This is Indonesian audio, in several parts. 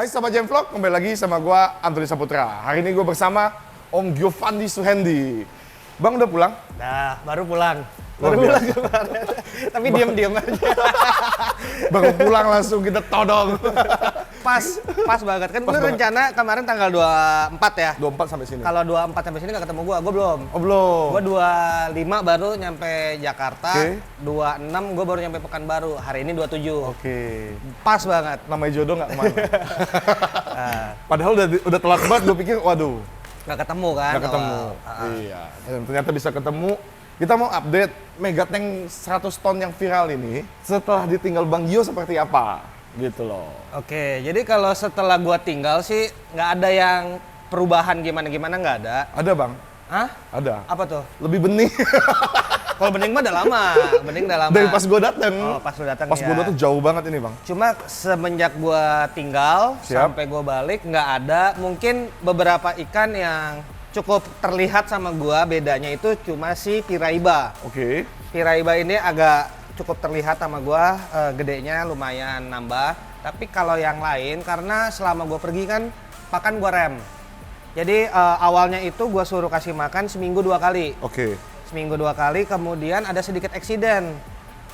Hai Sobat Jam Vlog, kembali lagi sama gua Antoni Saputra. Hari ini gua bersama Om Giovanni Suhendi. Bang udah pulang? Nah, baru pulang. Luar Baru biasa. pulang kemarin. Tapi diam-diam aja. Baru pulang langsung kita todong. Pas banget. Kan gue banget. rencana kemarin tanggal 24 ya. 24 sampai sini. Kalau 24 sampai sini nggak ketemu gua belum. Oh belum. Gua 25 baru nyampe Jakarta. Oke. 26 gua baru nyampe Pekanbaru. Hari ini 27. Oke. Pas banget. Namanya jodoh nggak kemana. Padahal udah telat banget, gue pikir waduh Nggak ketemu kan? nggak ketemu. Iya. Dan ternyata bisa ketemu. Kita mau update Megatank 100 ton yang viral ini setelah ditinggal Bang Gio seperti apa gitu loh. Oke, jadi kalau setelah gua tinggal sih nggak ada yang perubahan gimana-gimana, nggak ada. Ada Bang? Hah? Ada. Apa tuh? Lebih bening. Kalau bening mah udah lama. Bening udah lama. Dari pas gue dateng. Oh, pas lu datang Pas ya. gue dateng jauh banget ini Bang. Cuma semenjak gua tinggal Siap. sampai gua balik nggak ada. Mungkin beberapa ikan yang cukup terlihat sama gua, bedanya itu cuma si Piraiba. Oke. Piraiba ini agak cukup terlihat sama gua, gedenya lumayan nambah. Tapi kalau yang lain, karena selama gua pergi kan pakan gua rem. Jadi awalnya itu gua suruh kasih makan seminggu 2 kali. Oke. Seminggu 2 kali, kemudian ada sedikit eksiden.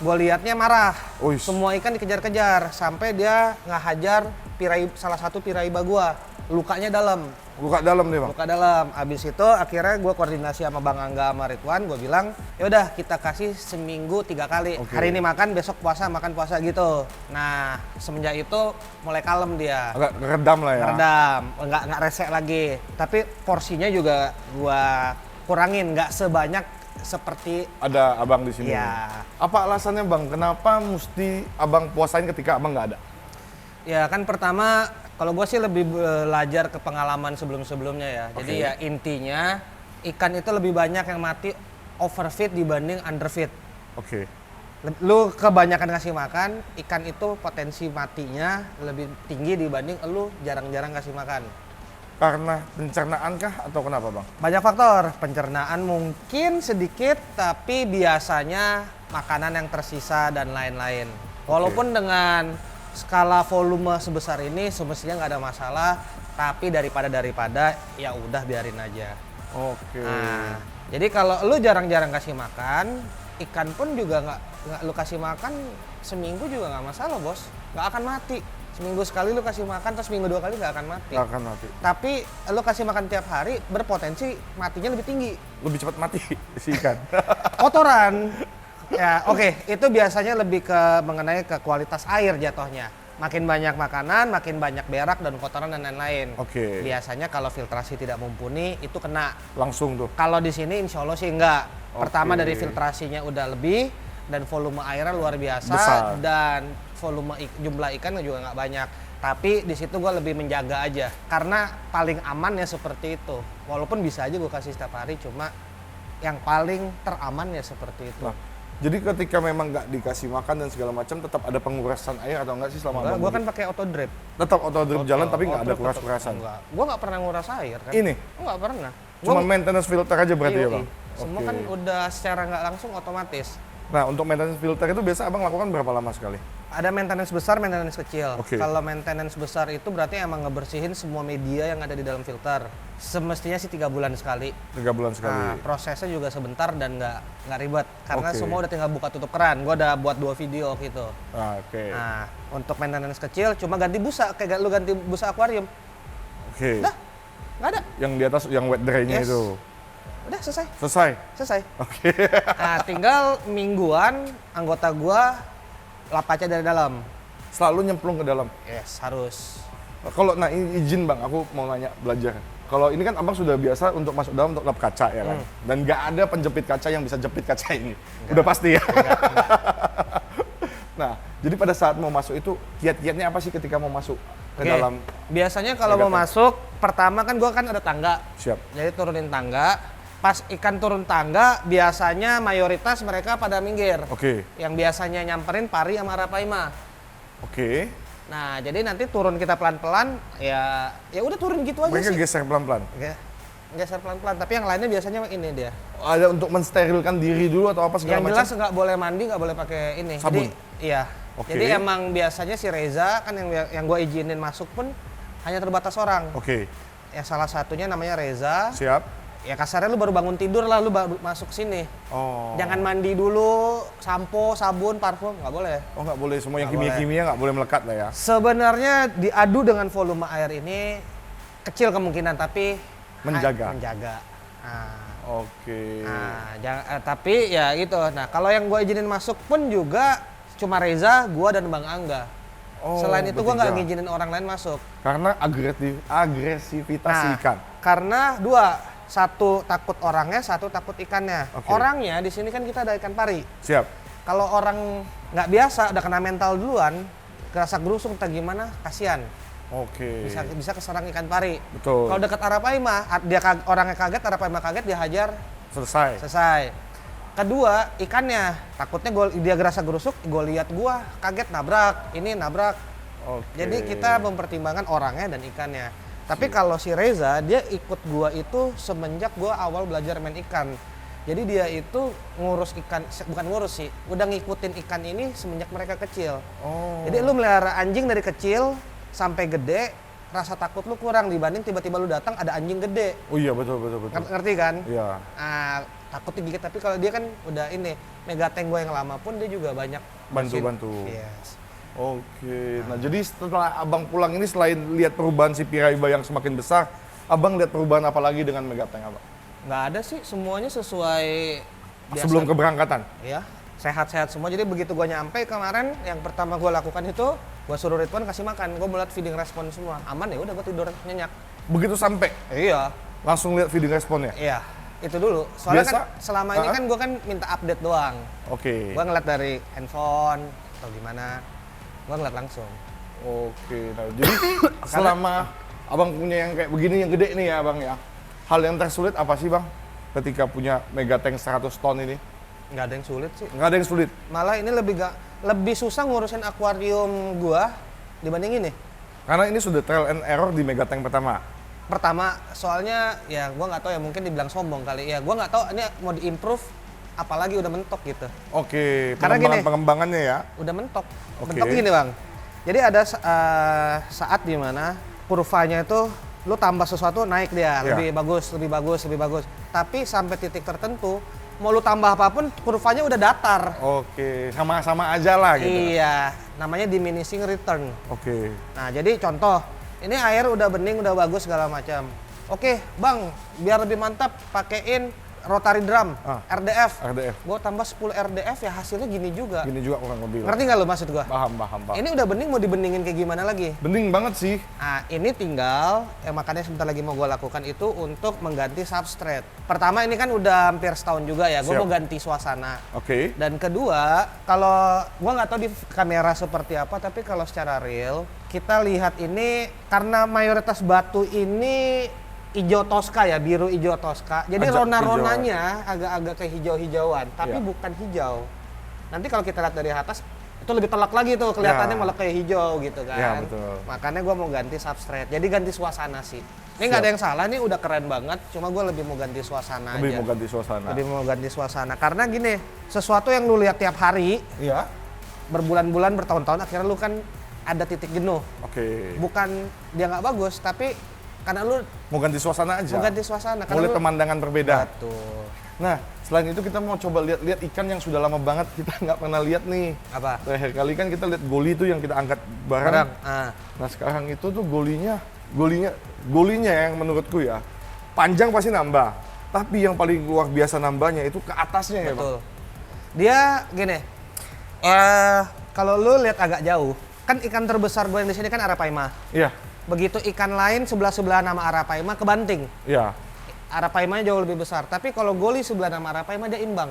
Gue liatnya marah. Uish. Semua ikan dikejar-kejar sampai dia ngehajar salah satu piraiba gua. Lukanya dalam. Luka dalam nih Bang. Luka dalam. Abis itu akhirnya gue koordinasi sama Bang Angga sama Ridwan. Gue bilang, yaudah kita kasih seminggu 3 kali. Oke. Hari ini makan, besok puasa, makan puasa gitu. Nah, semenjak itu mulai kalem dia. Agak redam lah ya. Redam, nggak resek lagi. Tapi porsinya juga gua kurangin, nggak sebanyak seperti Ada abang di sini. ya. Apa alasannya Bang? Kenapa mesti abang puasain ketika abang nggak ada? Ya kan pertama, kalau gue sih lebih belajar ke pengalaman sebelum-sebelumnya ya. Jadi Oke. ya intinya ikan itu lebih banyak yang mati overfeed dibanding underfeed. Oke. Lu kebanyakan ngasih makan, ikan itu potensi matinya lebih tinggi dibanding lu jarang-jarang kasih makan. Karena pencernaan kah atau kenapa Bang? Banyak faktor, pencernaan mungkin sedikit, tapi biasanya makanan yang tersisa dan lain-lain. Walaupun dengan skala volume sebesar ini semestinya nggak ada masalah, tapi daripada ya udah biarin aja. Oke. Nah, jadi kalau lu jarang-jarang kasih makan, ikan pun juga nggak lu kasih makan seminggu juga nggak masalah bos, nggak akan mati. Seminggu sekali lu kasih makan, terus seminggu 2 kali nggak akan mati. Nggak akan mati. Tapi lu kasih makan tiap hari berpotensi matinya lebih tinggi. Lebih cepat mati si ikan. Kotoran. Ya, oke, itu biasanya lebih ke mengenai ke kualitas air jatuhnya. Makin banyak makanan, makin banyak berak dan kotoran dan lain-lain. Oke. Biasanya kalau filtrasi tidak mumpuni itu kena. Langsung tuh. Kalau di sini insya Allah sih enggak. Pertama Oke. dari filtrasinya udah lebih dan volume airnya luar biasa Besar. dan volume jumlah ikan juga nggak banyak. Tapi di situ gue lebih menjaga aja karena paling aman ya seperti itu. Walaupun bisa aja gue kasih setiap hari, cuma yang paling teraman ya seperti itu. Nah, jadi ketika memang nggak dikasih makan dan segala macam, tetap ada pengurasan air atau enggak sih selama abang Gue kan pergi? pakai auto drip. Tetap auto drip jalan tapi nggak ada Auto kuras-kurasan. Enggak. Gue nggak pernah nguras air kan. Ini? Nggak pernah. Cuma maintenance filter aja berarti ya Iya, Bang? semua Oke. kan udah secara nggak langsung otomatis. Nah, untuk maintenance filter itu biasa abang lakukan berapa lama sekali? Ada maintenance besar, maintenance kecil. Oke. Kalau maintenance besar itu berarti emang ngebersihin semua media yang ada di dalam filter. Semestinya sih 3 bulan sekali. 3 bulan sekali. Nah, prosesnya juga sebentar dan nggak ribet karena Oke. semua udah tinggal buka tutup keran. Gua udah buat 2 video gitu. Oke. Nah, untuk maintenance kecil cuma ganti busa, kayak lu ganti busa akuarium. Oke. Udah, nggak ada. Yang di atas yang wet dry-nya Yes. itu. Udah selesai. Selesai. Oke. Nah, tinggal mingguan anggota gua lapacnya dari dalam. Selalu nyemplung ke dalam. Yes, harus. Kalau izin Bang, aku mau nanya belajar. Kalau ini kan abang sudah biasa untuk masuk dalam untuk lap kaca ya kan, dan nggak ada penjepit kaca yang bisa jepit kaca ini. Udah pasti ya. Nah, jadi pada saat mau masuk itu kiat-kiatnya apa sih ketika mau masuk ke Oke, dalam? biasanya kalau mau Megatank. masuk, pertama kan gua kan ada tangga. Siap. Jadi turunin tangga. Pas ikan turun tangga, biasanya mayoritas mereka pada minggir. Oke. Yang biasanya nyamperin pari sama arapaima. Oke. Nah, jadi nanti turun kita pelan-pelan, ya udah turun gitu aja Mereka sih. geser pelan-pelan. Oke. Geser pelan-pelan, tapi yang lainnya biasanya ini dia. Ada untuk mensterilkan diri dulu atau apa segala Yang macam? jelas nggak boleh mandi, nggak boleh pakai ini. Sabun? Jadi, iya. Oke. Jadi emang biasanya si Reza kan yang gue izinin masuk pun hanya terbatas orang. Oke. Yang salah satunya namanya Reza. Siap. Ya kasarnya lu baru bangun tidur lah, lu baru masuk sini. Oh. Jangan mandi dulu, sampo, sabun, parfum, nggak boleh. Oh, nggak boleh semua yang Nggak boleh. kimia-kimia nggak boleh melekat lah ya. Sebenarnya diadu dengan volume air ini kecil kemungkinan, tapi Menjaga. menjaga. Nah, Oke. tapi ya gitu. Nah, kalau yang gue izinin masuk pun juga cuma Reza, gue dan Bang Angga. Oh, Selain itu gue nggak bertiga. ngizinin orang lain masuk. Karena agresivitas Nah, ikan. karena dua, satu takut orangnya, satu takut ikannya. Oke. Orangnya di sini kan kita ada ikan pari. Siap. Kalau orang nggak biasa, udah kena mental duluan, kerasa gerusung atau gimana, kasihan. Oke. Bisa keserang ikan pari. Betul. Kalau dekat arapaima, orangnya kaget, arapaima kaget, dia hajar, Selesai. selesai. Kedua, ikannya takutnya dia gerasa gerusuk, gue lihat gua kaget, nabrak, ini nabrak. Oke. Jadi kita mempertimbangkan orangnya dan ikannya. Tapi kalau si Reza, dia ikut gua itu semenjak gua awal belajar main ikan. Jadi dia itu ngurus ikan, bukan ngurus sih, udah ngikutin ikan ini semenjak mereka kecil. Oh. Jadi lu melihara anjing dari kecil sampai gede, rasa takut lu kurang dibanding tiba-tiba lu datang ada anjing gede. Oh iya, betul. Ngerti kan? Iya. Takut digigit, tapi kalau dia kan udah ini, megateng gua yang lama pun dia juga banyak Bantu-bantu. Yes. Oke. Nah, jadi setelah Abang pulang ini selain lihat perubahan si Piraiba yang semakin besar, Abang lihat perubahan apa lagi dengan Megateng Abang? Nggak ada sih, semuanya sesuai biasa. Sebelum keberangkatan? Ya, sehat-sehat semua. Jadi begitu gua nyampe kemarin, yang pertama gua lakukan itu gua suruh Ridwan kasih makan. Gua melihat feeding respon semua aman, ya udah gua tidur nyenyak. Begitu sampai Iya, langsung lihat feeding responnya? iya. Itu dulu. Soalnya Biasa? kan selama ini kan gua kan minta update doang. Oke. Gua ngeliat dari handphone atau gimana, gua ngeliat langsung. Oke. Nah, jadi selama Abang punya yang kayak begini yang gede nih ya, Bang ya. Hal yang tersulit apa sih, Bang? Ketika punya Megateng 100 ton ini? Nggak ada yang sulit sih. Nggak ada yang sulit. Malah ini lebih susah ngurusin akuarium gua dibanding ini. Karena ini sudah trial and error di Megateng pertama. Pertama, soalnya ya gua nggak tahu ya, mungkin dibilang sombong kali ya. Gua nggak tahu ini mau diimprove, apalagi udah mentok gitu. Oke, Karena gini. pengembangannya ya. Udah mentok. Oke. Mentok gini bang. Jadi ada saat dimana kurvanya itu lu tambah sesuatu naik dia, Iya. lebih bagus. Tapi sampai titik tertentu, mau lu tambah apapun, kurvanya udah datar. Oke, sama-sama aja lah gitu. Iya, namanya diminishing return. Oke. Nah, jadi contoh, ini air udah bening, udah bagus segala macam. Oke, Bang, biar lebih mantap pakein rotary drum, RDF. RDF. Gua tambah 10 RDF ya hasilnya gini juga. Gini juga kurang lebih. Ngerti nggak lu maksud gua? Paham. Ini udah bening, mau dibeningin kayak gimana lagi? Bening banget sih. Nah, ini tinggal, makanya sebentar lagi mau gua lakukan itu untuk mengganti substrate. Pertama ini kan udah hampir setahun juga ya, gua Siap. mau ganti suasana. Oke. Dan kedua, kalau gua nggak tahu di kamera seperti apa, tapi kalau secara real, kita lihat ini karena mayoritas batu ini hijau toska ya, biru hijau toska. Jadi Ajak rona-ronanya agak-agak ke hijau-hijauan, tapi Iya. bukan hijau. Nanti kalau kita lihat dari atas, itu lebih telak lagi tuh, kelihatannya Ya. malah kayak hijau gitu kan. Ya, betul. Makanya gua mau ganti substrate, jadi ganti suasana sih. Ini nggak Siap. ada yang salah, ini udah keren banget, cuma gua lebih mau ganti suasana Lebih aja. mau ganti suasana. Lebih mau ganti suasana, karena gini, sesuatu yang lu lihat tiap hari, Iya. berbulan-bulan, bertahun-tahun, akhirnya lu kan ada titik jenuh. Oke. Bukan dia nggak bagus, tapi karena lu Mau ganti suasana aja. mau ganti suasana. Mau lihat pemandangan berbeda. Betul. Nah, selain itu kita mau coba lihat ikan yang sudah lama banget kita nggak pernah lihat nih. Apa? Terakhir kali kan kita lihat goli itu yang kita angkat bareng. Barang. Ah. Nah, sekarang itu tuh golinya yang menurutku ya, panjang pasti nambah. Tapi yang paling luar biasa nambahnya itu ke atasnya ya, Bang. Betul. Dia gini, kalau lu lihat agak jauh, kan ikan terbesar gue yang di sini kan arapaima. Iya. Begitu ikan lain sebelah-sebelah nama arapaima kebanting. Iya. Arapaimanya jauh lebih besar. Tapi kalau goli sebelah nama arapaima dia imbang.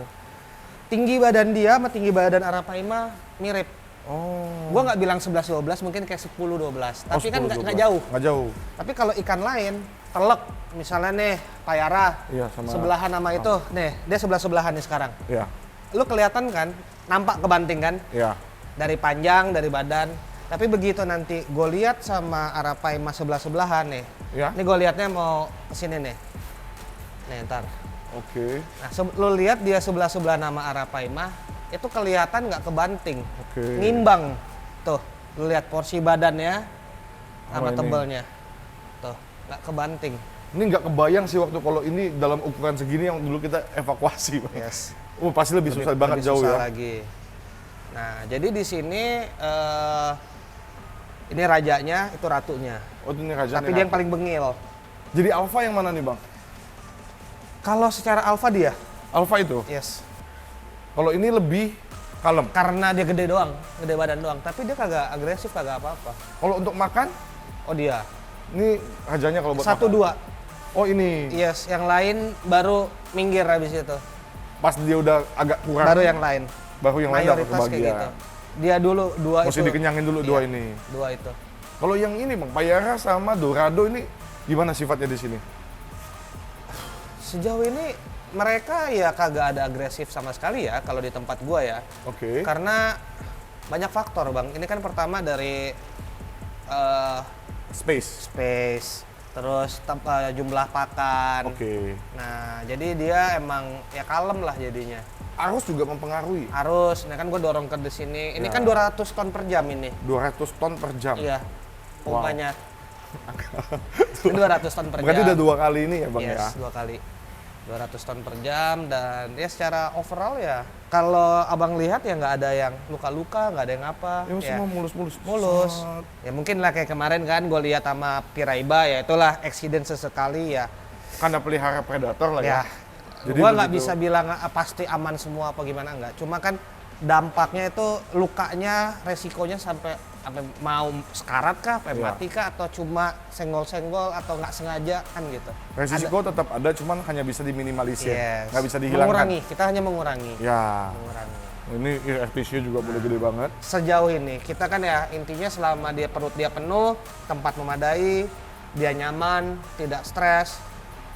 Tinggi badan dia sama tinggi badan arapaima mirip. Oh. Gua nggak bilang 11-12, mungkin kayak 10-12. Tapi kan 10, nggak 12. jauh. Nggak jauh. Tapi kalau ikan lain, telek, misalnya nih, payara, Iya, sama- sebelahan nama itu, nih, dia sebelah-sebelahan nih sekarang. Iya. Lu kelihatan kan, nampak kebanting kan? Iya. Dari panjang, dari badan. Tapi begitu nanti gue lihat sama arapaima sebelah-sebelahan nih. Iya. Ini gue lihatnya mau kesini nih. Nih, ntar. Oke. Nah, lu lihat dia sebelah-sebelah nama arapaima, itu kelihatan nggak kebanting. Oke. Ngimbang. Tuh, lu lihat porsi badannya sama Oh, ini. tebelnya. Tuh, nggak kebanting. Ini nggak kebayang sih waktu kalau ini dalam ukuran segini yang dulu kita evakuasi, Bang. Yes. Pasti lebih susah banget jauh susah ya. lagi. Nah, jadi di sini ini rajanya, itu ratunya. Oh, ini raja. Tapi dia yang paling bengil. Jadi alfa yang mana nih, Bang? Kalau secara alfa dia, Alfa itu. yes. Kalau ini lebih kalem. Karena dia gede doang, gede badan doang. Tapi dia kagak agresif, kagak apa-apa. Kalau untuk makan, Oh dia, ini rajanya kalau buat 1, makan. 2. Oh ini. Yes, yang lain baru minggir habis itu. Pas dia udah agak kurang. Baru yang lain. Baru yang lain dapat Mayoritas kayak kebahagiaan. gitu. Dia dulu 2 itu. Mesti dikenyangin dulu dua Iya, ini. 2 itu. Kalau yang ini Bang, Payara sama Dorado ini gimana sifatnya di sini? Sejauh ini mereka ya kagak ada agresif sama sekali ya kalau di tempat gua ya. Oke. Karena banyak faktor, Bang. Ini kan pertama dari Space. space, terus jumlah pakan. Oke. Nah, jadi dia emang ya kalem lah jadinya. Arus juga mempengaruhi. Arus, nah kan gue dorong ke di sini. Ini Ya. kan 200 ton per jam ini. 200 ton per jam. Iya. Pompanya. Ini 200 ton per Berarti jam. udah 2 kali ini ya Bang Yes, ya? 2 kali. 200 ton per jam dan ya secara overall ya kalau abang lihat ya nggak ada yang luka-luka, nggak ada yang apa. Yang Ya, semua mulus-mulus. mulus. Set. Ya mungkin lah kayak kemarin kan gue lihat sama Piraiba ya itulah accident sesekali ya. Karena pelihara predator lah ya. Ya, Jadi gua nggak begitu. bisa bilang pasti aman semua apa gimana enggak. Cuma kan dampaknya itu lukanya, resikonya sampai mau sekarat kah, sampai Iya. mati kah, atau cuma senggol-senggol atau nggak sengaja kan gitu. Resiko tetap ada, cuman hanya bisa diminimalisir. Yes. Nggak bisa dihilangkan. Mengurangi, kita hanya mengurangi. Ya, Mengurangi. ini RPC juga boleh gede banget. Sejauh ini kita kan ya intinya selama dia perut dia penuh, tempat memadai, dia nyaman, tidak stres.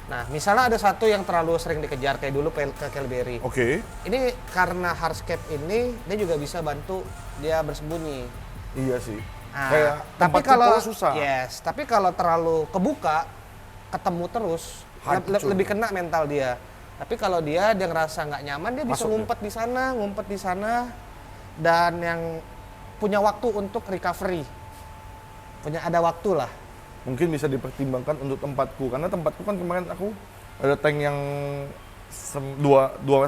Nah, misalnya ada satu yang terlalu sering dikejar kayak dulu ke Kelberry. Oke. Ini karena hardscape ini dia juga bisa bantu dia bersembunyi. Iya sih. Nah, Kayak tapi tempat kalau kumpul susah. yes, tapi kalau terlalu kebuka, ketemu terus, Hancur. lebih kena mental dia. Tapi kalau dia ngerasa nggak nyaman, dia bisa Masuk ngumpet di sana, dan yang punya waktu untuk recovery, ada waktu lah. Mungkin bisa dipertimbangkan untuk tempatku, karena tempatku kan kemarin aku ada tank yang 2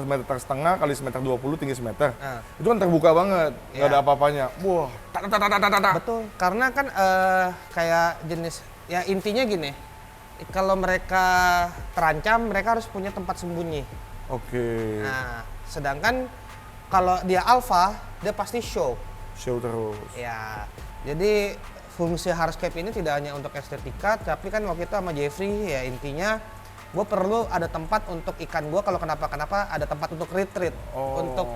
meter setengah kali semeter 20 tinggi semeter. Nah. Itu kan terbuka banget, nggak Iya. ada apa-apanya. Wah, tak. Betul, karena kan kayak jenis, ya intinya gini, kalau mereka terancam, mereka harus punya tempat sembunyi. Oke. Nah, sedangkan kalau dia alpha, dia pasti show. Show terus. Ya, jadi fungsi hardscape ini tidak hanya untuk estetika, tapi kan waktu itu sama Jeffrey ya intinya gue perlu ada tempat untuk ikan gue kalau kenapa-kenapa ada tempat untuk retreat, Oh. untuk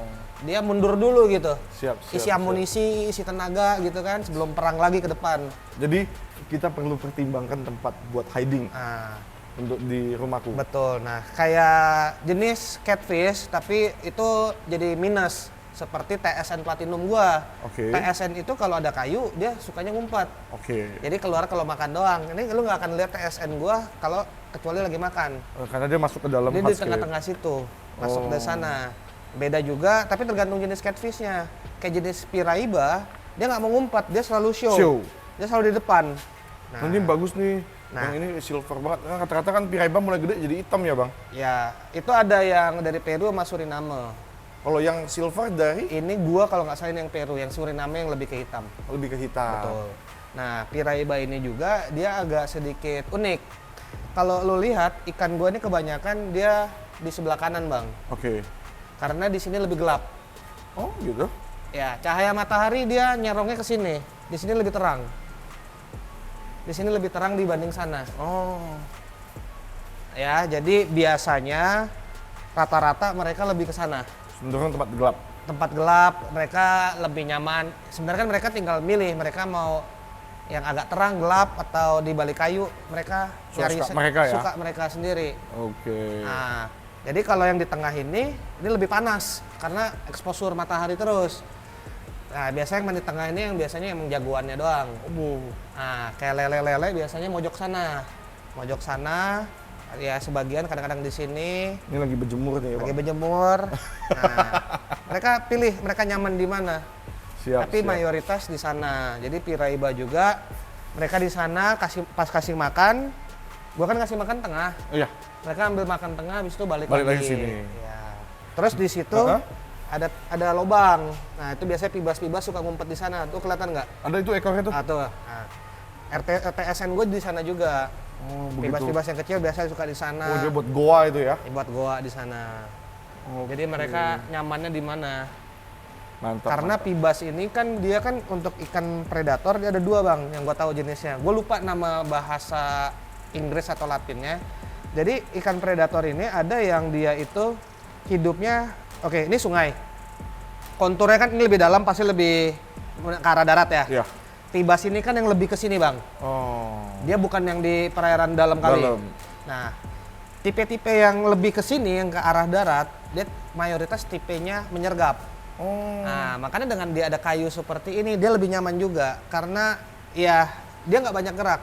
dia mundur dulu gitu, Siap. isi amunisi, isi tenaga gitu kan sebelum perang lagi ke depan. Jadi kita perlu pertimbangkan tempat buat hiding Nah, untuk di rumahku. betul. Nah, kayak jenis catfish tapi itu jadi minus seperti TSN Platinum gua. Oke. TSN itu kalau ada kayu dia sukanya ngumpet. Oke. Jadi keluar kalau makan doang. Ini lu nggak akan lihat TSN gua kalau kecuali lagi makan. Karena dia masuk ke dalam Dia di hardscape. tengah-tengah situ, masuk Oh. dari sana. Beda juga, tapi tergantung jenis catfishnya. Kayak jenis Piraiba, dia nggak mau ngumpet, dia selalu show. Show. Dia selalu di depan. Nah, ini bagus nih. Nah. Yang ini silver banget. Nah, kata-kata kan Piraiba mulai gede jadi hitam ya, Bang. Ya, itu ada yang dari Peru sama Suriname. Kalau yang silver dari Ini gua kalau nggak salah ini yang Peru, yang Suriname yang lebih ke hitam. lebih ke hitam. Betul. Nah, Piraiba ini juga dia agak sedikit unik. Kalau lo lihat ikan gua ini kebanyakan dia di sebelah kanan, Bang. Oke. Karena di sini lebih gelap. Oh, gitu. Ya, cahaya matahari dia nyerongnya ke sini. Di sini lebih terang. Di sini lebih terang dibanding sana. Oh. Ya, jadi biasanya rata-rata mereka lebih ke sana. Cenderung tempat gelap. Tempat gelap, mereka lebih nyaman. Sebenarnya kan mereka tinggal milih, mereka mau yang agak terang, gelap, atau di balik kayu. Mereka Suka mereka ya? suka mereka sendiri. Oke. Nah, jadi kalau yang di tengah ini lebih panas karena eksposur matahari terus. Nah, biasanya yang di tengah ini yang biasanya yang jagoannya doang. Nah, kayak lele-lele biasanya mojok sana. Mojok sana, ya sebagian kadang-kadang di sini Ini lagi berjemur nih, Bang. lagi berjemur. Nah, mereka pilih mereka nyaman di mana. Siap, Tapi siap. mayoritas di sana. Jadi Piraiba juga Mereka di sana pas kasih makan, gua kan ngasih makan tengah. Iya. Mereka ambil makan tengah, habis itu balik Lagi sini. Ya. Terus di situ ada lobang. Nah itu biasanya pibas-pibas suka ngumpet di sana. Tuh kelihatan nggak? Ada itu ekornya tuh. Ah, tuh. Nah, RTSN gue di sana juga. Oh, begitu. Pibas-pibas yang kecil biasanya suka di Oh, sana. dia buat goa itu ya. Buat goa di sana. Jadi mereka nyamannya di mana? Mantap. Karena mantap. pibas ini kan dia kan untuk ikan predator dia ada 2 bang yang gua tahu jenisnya. Gue lupa nama bahasa Inggris atau Latinnya. Jadi ikan predator ini ada yang dia itu hidupnya, oke ini sungai. Konturnya kan ini lebih dalam pasti lebih ke arah darat ya. Iya. Pibas ini kan yang lebih ke sini bang. Oh. Dia bukan yang di perairan dalam kali. Dalam. Nah, tipe-tipe yang lebih ke sini yang ke arah darat, dia mayoritas tipenya menyergap. Oh. Nah, makanya dengan dia ada kayu seperti ini, dia lebih nyaman juga. Karena ya dia nggak banyak gerak.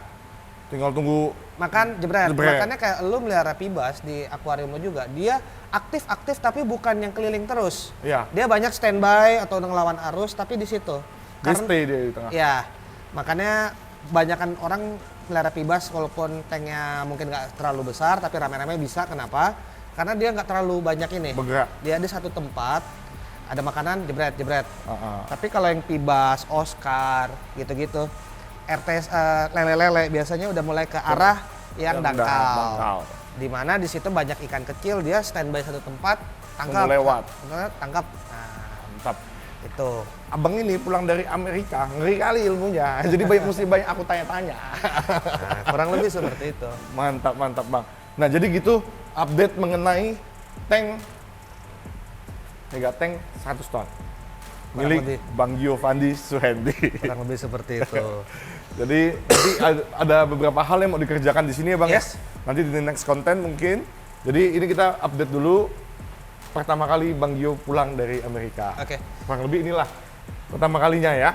Tinggal tunggu Makan jebret. Jebret. Makanya kayak lu melihara pibas di akuarium lu juga, dia aktif-aktif tapi bukan yang keliling terus. Iya. Dia banyak standby atau ngelawan arus tapi di situ. Dia stay dia di tengah. Ya, makanya banyakan orang melihara pibas walaupun tanknya mungkin nggak terlalu besar tapi rame-rame bisa. Kenapa? Karena dia nggak terlalu banyak ini. Bergerak. Dia di satu tempat, ada makanan jebret. Heeh. Tapi kalau yang pibas, Oscar, gitu-gitu, RTS lele-lele biasanya udah mulai ke arah yang dangkal. Di mana di situ banyak ikan kecil, dia standby satu tempat, tangkap. Tunggu lewat. Tangkap. Nah, Mantap. itu. Abang ini pulang dari Amerika, ngeri kali ilmunya. Jadi mesti banyak aku tanya-tanya. Nah, kurang lebih seperti itu. Mantap, mantap bang. Nah jadi gitu update mengenai tank Mega Tank 100 ton milik lebih. Bang Giovanni Suhendi. Kurang lebih seperti itu. Jadi nanti ada beberapa hal yang mau dikerjakan di sini ya bang. Yes. Ya? Nanti di next content mungkin. Jadi ini kita update dulu pertama kali Bang Gio pulang dari Amerika. Oke. Kurang lebih inilah pertama kalinya ya.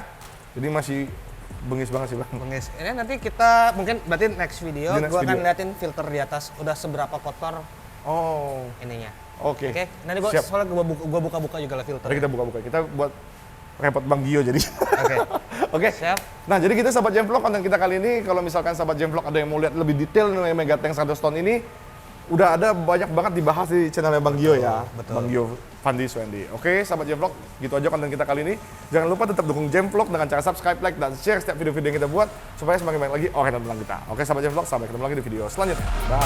Jadi masih bengis banget sih bang. Bengis. Ini nanti kita mungkin berarti next video Di next gua akan video. liatin filter di atas udah seberapa kotor Oh, ininya. oke. Oke. Nanti gua Siap. soalnya gua buka-buka juga lah filter. Mari kita buka-buka. Kita buat repot Bang Gio jadi. Oke. Oke. Siap. Nah, jadi kita sahabat Jemvlog konten kita kali ini kalau misalkan sahabat Jemvlog ada yang mau lihat lebih detail mengenai Mega Tank 100 ton ini udah ada banyak banget dibahas di channelnya Bang Gio ya. betul. Bang Gio Fandi Suhendi. Oke, sahabat Jemvlog, gitu aja konten kita kali ini. Jangan lupa tetap dukung Jemvlog dengan cara subscribe, like, dan share setiap video-video yang kita buat supaya semakin banyak lagi orang yang nonton kita. Oke, sahabat Jemvlog, sampai ketemu lagi di video selanjutnya. Bye.